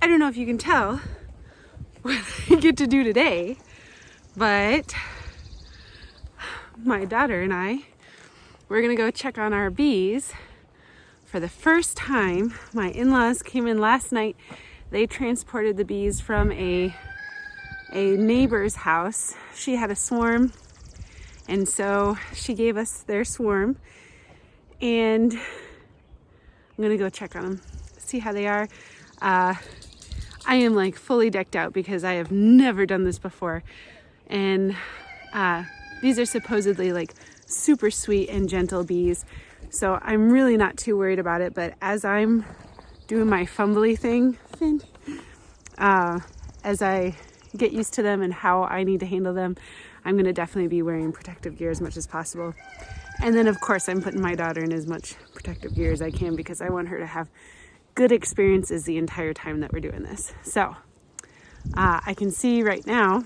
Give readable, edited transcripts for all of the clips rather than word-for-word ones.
I don't know if you can tell what I get to do today, but my daughter and I, we're gonna go check on our bees. For the first time, my in-laws came in last night. They transported the bees from a neighbor's house. She had a swarm, and so she gave us their swarm, and I'm gonna go check on them, see how they are. I am like fully decked out because I have never done this before, and these are supposedly like super sweet and gentle bees, so I'm really not too worried about it. But as I'm doing my fumbly thing, as I get used to them and how I need to handle them, I'm going to definitely be wearing protective gear as much as possible. And then of course I'm putting my daughter in as much protective gear as I can because I want her to have good experiences the entire time that we're doing this. So I can see right now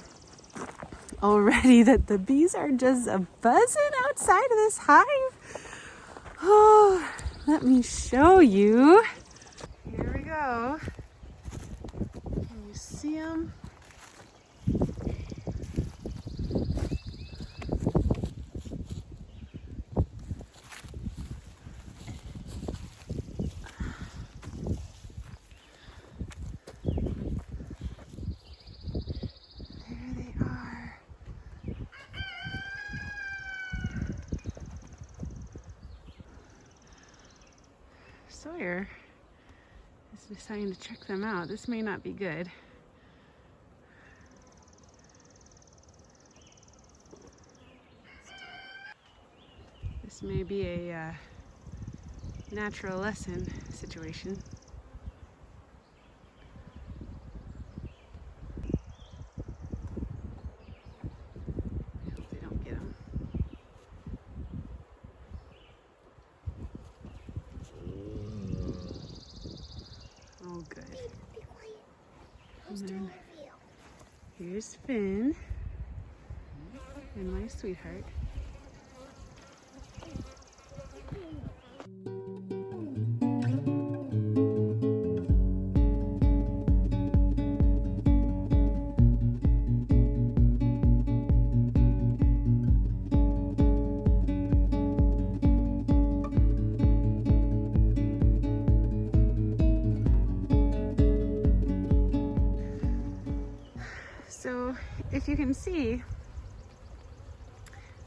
already that the bees are just buzzing outside of this hive. Oh, let me show you. Here we go. Can you see them? Sawyer is deciding to check them out. This may not be good. This may be a natural lesson situation. I hope they don't get them. Oh, good. And then here's Finn and my sweetheart. So if you can see,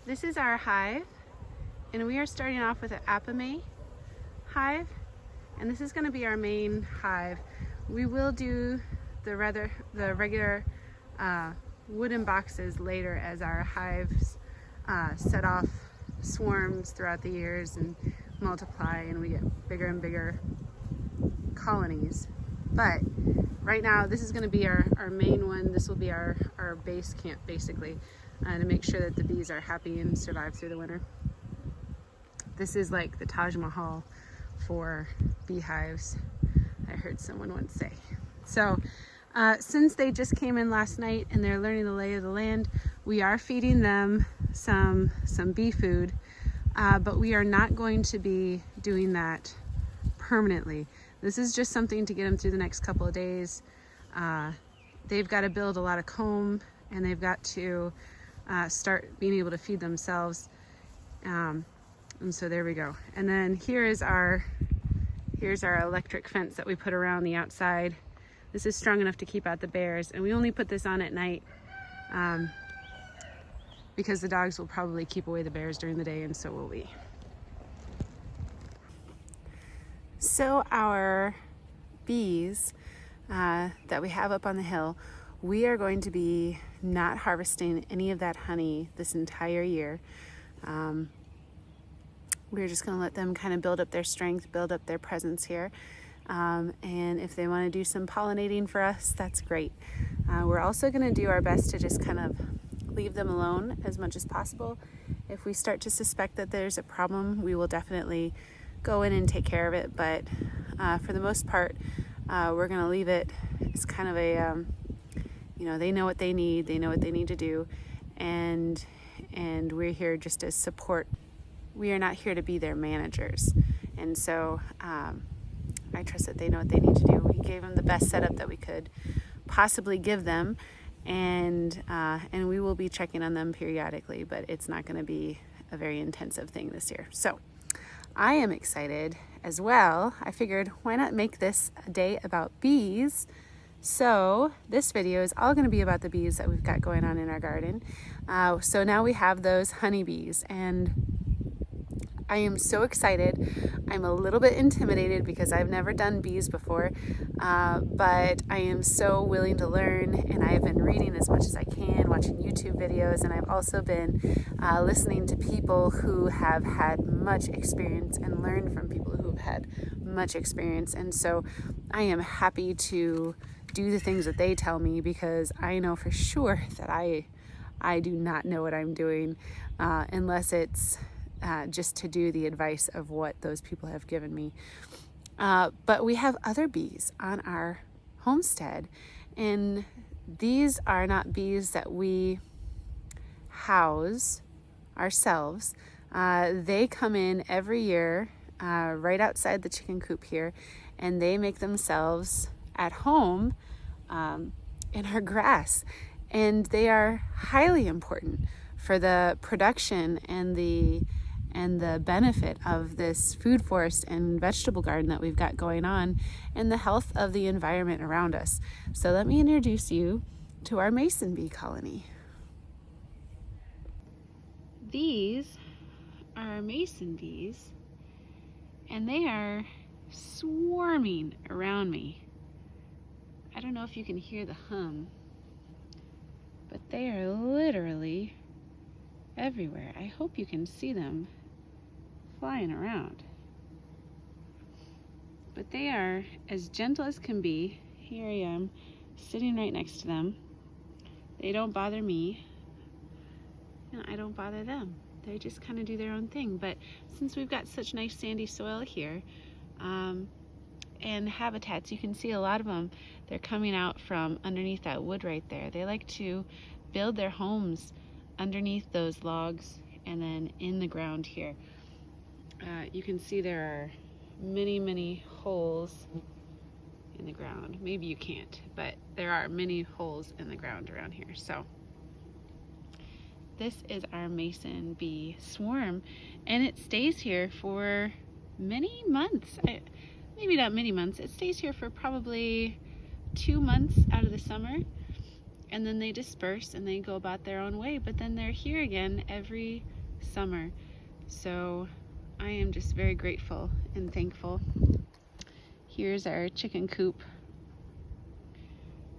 this is our hive, and we are starting off with an apame hive, and this is going to be our main hive. We will do the regular wooden boxes later as our hives set off swarms throughout the years and multiply, and we get bigger and bigger colonies. But right now, this is going to be our main one. This will be our base camp, basically, to make sure that the bees are happy and survive through the winter. This is like the Taj Mahal for beehives, I heard someone once say. So since they just came in last night and they're learning the lay of the land, we are feeding them some bee food, but we are not going to be doing that permanently. This is just something to get them through the next couple of days. They've got to build a lot of comb, and they've got to start being able to feed themselves. And so there we go. And then here's our electric fence that we put around the outside. This is strong enough to keep out the bears, and we only put this on at night because the dogs will probably keep away the bears during the day, and so will we. So our bees that we have up on the hill, we are going to be not harvesting any of that honey this entire year. We're just going to let them kind of build up their strength, build up their presence here. And if they want to do some pollinating for us, that's great. We're also going to do our best to just kind of leave them alone as much as possible. If we start to suspect that there's a problem, we will definitely go in and take care of it, but for the most part, we're going to leave it. It's kind of a, they know what they need to do, and we're here just as support. We are not here to be their managers, and so I trust that they know what they need to do. We gave them the best setup that we could possibly give them, and we will be checking on them periodically, but it's not going to be a very intensive thing this year. So I am excited as well. I figured, why not make this a day about bees? So this video is all going to be about the bees that we've got going on in our garden. So now we have those honeybees, and I am so excited. I'm a little bit intimidated because I've never done bees before, but I am so willing to learn, and I've been reading as much as I can, watching YouTube videos, and I've also been listening to people who have had much experience and learned from people who have had much experience. And so I am happy to do the things that they tell me, because I know for sure that I do not know what I'm doing unless it's just to do the advice of what those people have given me. But we have other bees on our homestead, and these are not bees that we house ourselves. They come in every year right outside the chicken coop here, and they make themselves at home in our grass, and they are highly important for the production and the benefit of this food forest and vegetable garden that we've got going on, and the health of the environment around us. So let me introduce you to our mason bee colony. These are our mason bees, and they are swarming around me. I don't know if you can hear the hum, but they are literally everywhere. I hope you can see them flying around. But they are as gentle as can be. Here I am sitting right next to them. They don't bother me, and I don't bother them. They just kind of do their own thing. But since we've got such nice sandy soil here, and habitats, you can see a lot of them, they're coming out from underneath that wood right there. They like to build their homes underneath those logs and then in the ground here. You can see there are many holes in the ground. Maybe you can't, but there are many holes in the ground around here. So this is our mason bee swarm, and it stays here for many months. Maybe not many months. It stays here for probably 2 months out of the summer, and then they disperse and they go about their own way, but then they're here again every summer. So I am just very grateful and thankful. Here's our chicken coop,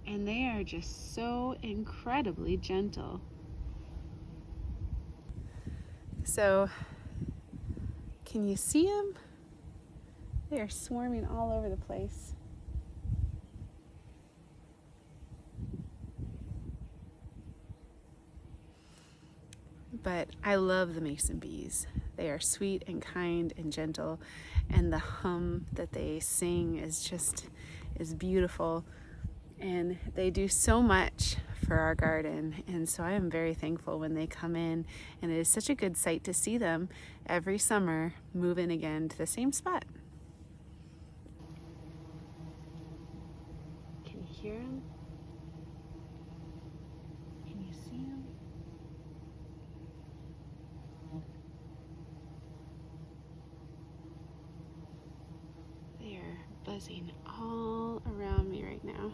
and they are just so incredibly gentle. So can you see them? They are swarming all over the place. But I love the mason bees. They are sweet and kind and gentle, and the hum that they sing is beautiful, and they do so much for our garden. And so I am very thankful when they come in, and it is such a good sight to see them every summer move in again to the same spot. Can you hear them? Can you see them? They are buzzing all around me right now.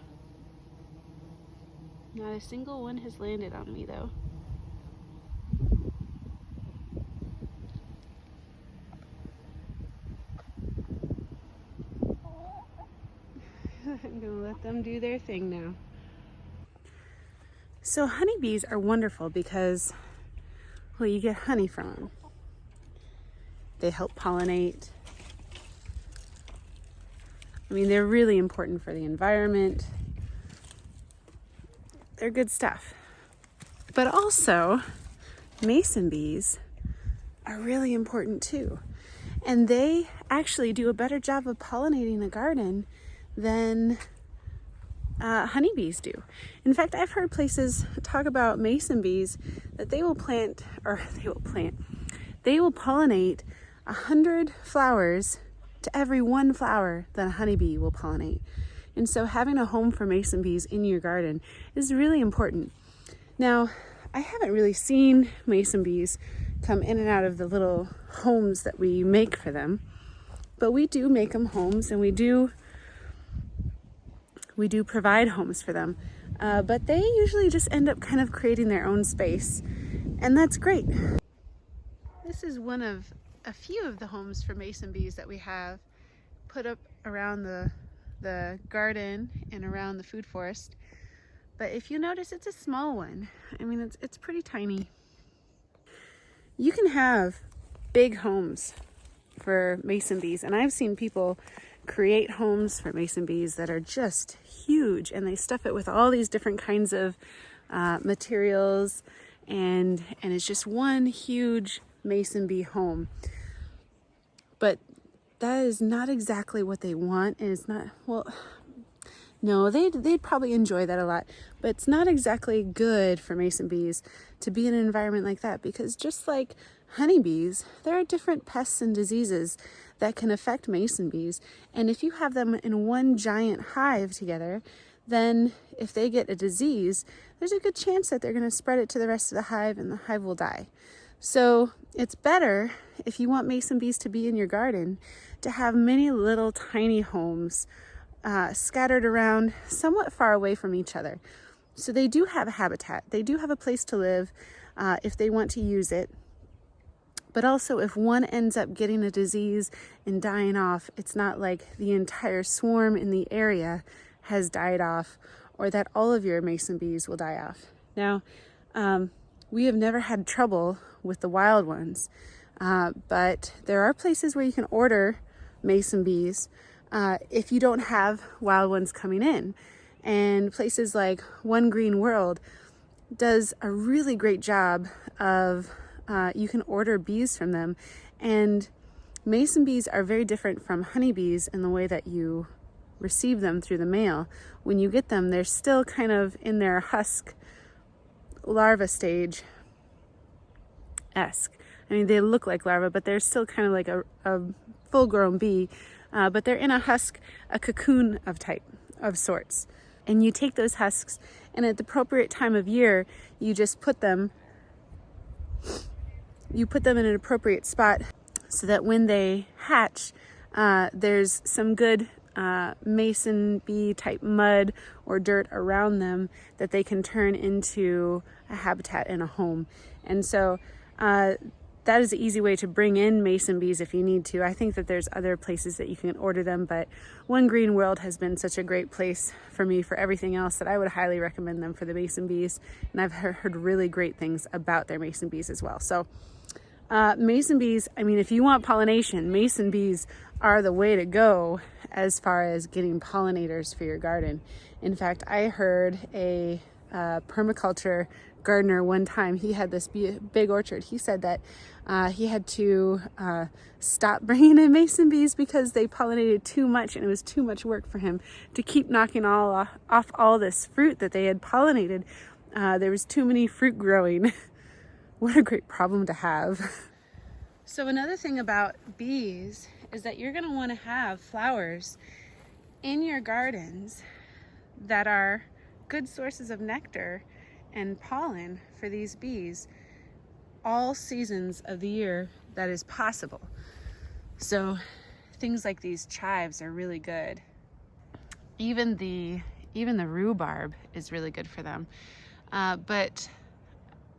Not a single one has landed on me though. I'm gonna let them do their thing now. So honeybees are wonderful because, well, you get honey from them. They help pollinate. I mean, they're really important for the environment. They're good stuff. But also, mason bees are really important too. And they actually do a better job of pollinating a garden than honeybees do. In fact, I've heard places talk about mason bees that they will pollinate 100 flowers to every one flower that a honeybee will pollinate. And so having a home for mason bees in your garden is really important. Now, I haven't really seen mason bees come in and out of the little homes that we make for them, but we do make them homes, and we do provide homes for them. But they usually just end up kind of creating their own space, and that's great. This is one of a few of the homes for mason bees that we have put up around the garden and around the food forest. But if you notice, it's a small one. I mean, it's pretty tiny. You can have big homes for mason bees, and I've seen people create homes for mason bees that are just huge, and they stuff it with all these different kinds of materials, and it's just one huge mason bee home. But that is not exactly what they want, and it's not, well, no, they'd probably enjoy that a lot, but it's not exactly good for mason bees to be in an environment like that, because just like honeybees, there are different pests and diseases that can affect mason bees. And if you have them in one giant hive together, then if they get a disease, there's a good chance that they're going to spread it to the rest of the hive, and the hive will die. So it's better, if you want mason bees to be in your garden, to have many little tiny homes scattered around somewhat far away from each other. So they do have a habitat. They do have a place to live if they want to use it. But also, if one ends up getting a disease and dying off, it's not like the entire swarm in the area has died off, or that all of your mason bees will die off. Now, we have never had trouble with the wild ones, but there are places where you can order mason bees if you don't have wild ones coming in. And places like One Green World does a really great job of, you can order bees from them. And mason bees are very different from honeybees in the way that you receive them through the mail. When you get them, they're still kind of in their husk larva stage-esque. I mean, they look like larvae, but they're still kind of like a full-grown bee. But they're in a husk, a cocoon of sorts. And you take those husks, and at the appropriate time of year, you just put them in an appropriate spot so that when they hatch, there's some good mason bee type mud or dirt around them that they can turn into a habitat and a home. And so that is an easy way to bring in mason bees if you need to. I think that there's other places that you can order them, but One Green World has been such a great place for me for everything else that I would highly recommend them for the mason bees. And I've heard really great things about their mason bees as well. So mason bees, I mean, if you want pollination, mason bees are the way to go as far as getting pollinators for your garden. In fact, I heard a permaculture gardener one time, he had this big orchard. He said that he had to stop bringing in mason bees because they pollinated too much, and it was too much work for him to keep knocking off all this fruit that they had pollinated. There was too many fruit growing. What a great problem to have. So another thing about bees is that you're going to want to have flowers in your gardens that are good sources of nectar and pollen for these bees all seasons of the year that is possible. So things like these chives are really good. Even the rhubarb is really good for them. But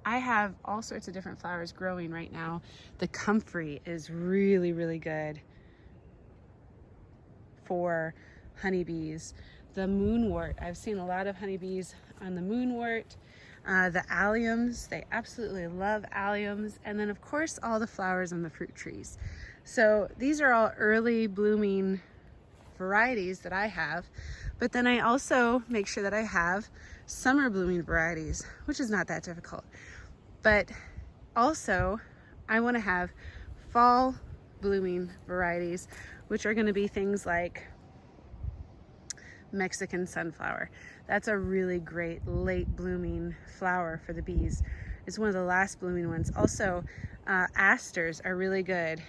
I have all sorts of different flowers growing right now. The comfrey is really, really good for honeybees. The moonwort, I've seen a lot of honeybees on the moonwort. The alliums, they absolutely love alliums. And then of course, all the flowers on the fruit trees. So these are all early blooming varieties that I have. But then I also make sure that I have summer blooming varieties, which is not that difficult. But also I want to have fall blooming varieties, which are going to be things like Mexican sunflower. That's a really great late blooming flower for the bees. It's one of the last blooming ones. Also, asters are really good.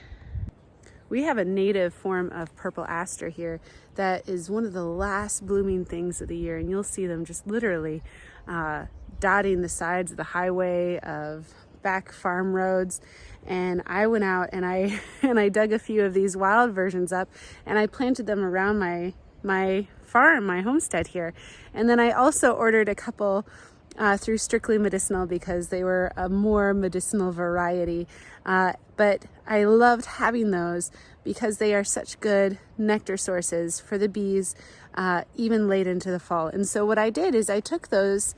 we have a native form of purple aster here that is one of the last blooming things of the year, and you'll see them just literally dotting the sides of the highway, of back farm roads. And I went out and I dug a few of these wild versions up, and I planted them around my farm, my homestead here. And then I also ordered a couple through Strictly Medicinal because they were a more medicinal variety. But I loved having those because they are such good nectar sources for the bees, even late into the fall. And so what I did is I took those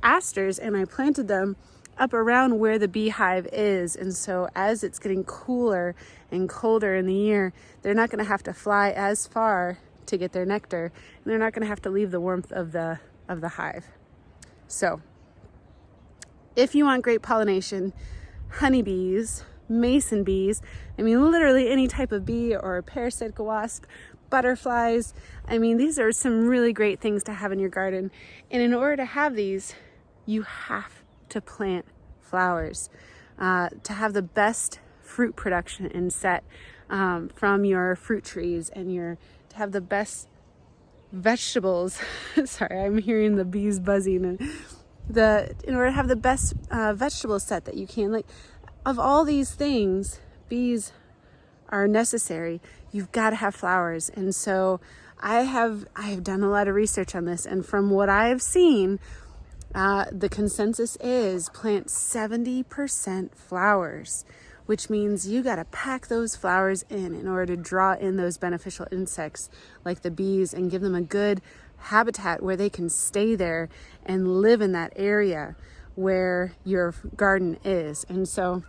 asters and I planted them up around where the beehive is. And so as it's getting cooler and colder in the year, they're not going to have to fly as far to get their nectar, and they're not going to have to leave the warmth of the hive. So if you want great pollination, honeybees, mason bees, I mean literally any type of bee, or parasitic wasp, butterflies, I mean these are some really great things to have in your garden. And in order to have these, you have to plant flowers to have the best fruit production and set from your fruit trees, and to have the best vegetables. Sorry, I'm hearing the bees buzzing. And in order to have the best vegetable set that you can, like of all these things, bees are necessary. You've got to have flowers. And so I have done a lot of research on this, and from what I've seen, the consensus is plant 70% flowers, which means you got to pack those flowers in order to draw in those beneficial insects like the bees, and give them a good habitat where they can stay there and live in that area where your garden is. And so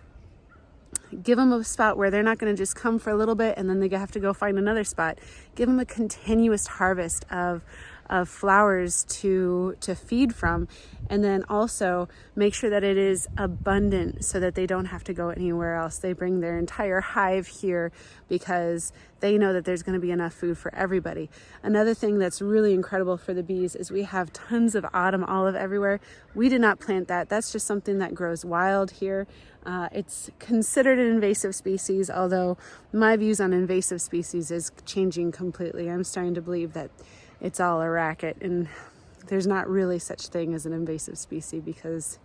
give them a spot where they're not going to just come for a little bit and then they have to go find another spot. Give them a continuous harvest of flowers to feed from, and then also make sure that it is abundant so that they don't have to go anywhere else. They bring their entire hive here because they know that there's going to be enough food for everybody. Another thing that's really incredible for the bees is we have tons of autumn olive everywhere. We did not plant that. That's just something that grows wild here. It's considered an invasive species, although my views on invasive species is changing completely. I'm starting to believe that it's all a racket, and there's not really such thing as an invasive species because,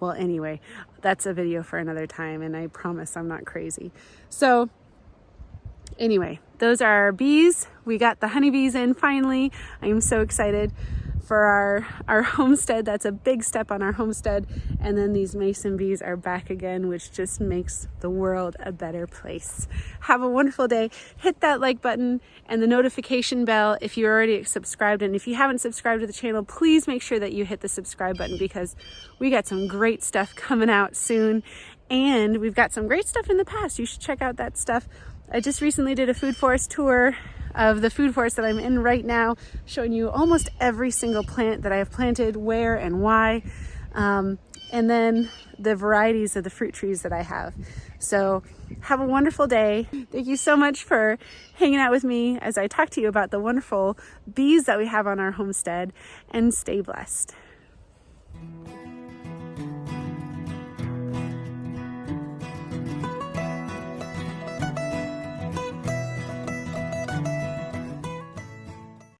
well, anyway, that's a video for another time, and I promise I'm not crazy. So anyway, those are our bees. We got the honeybees in finally. I'm so excited for our homestead. That's a big step on our homestead. And then these mason bees are back again, which just makes the world a better place. Have a wonderful day. Hit that like button and the notification bell if you're already subscribed. And if you haven't subscribed to the channel, please make sure that you hit the subscribe button, because we got some great stuff coming out soon. And we've got some great stuff in the past. You should check out that stuff. I just recently did a food forest tour of the food forest that I'm in right now, showing you almost every single plant that I have planted, where and why, and then the varieties of the fruit trees that I have. So have a wonderful day. Thank you so much for hanging out with me as I talk to you about the wonderful bees that we have on our homestead, and stay blessed.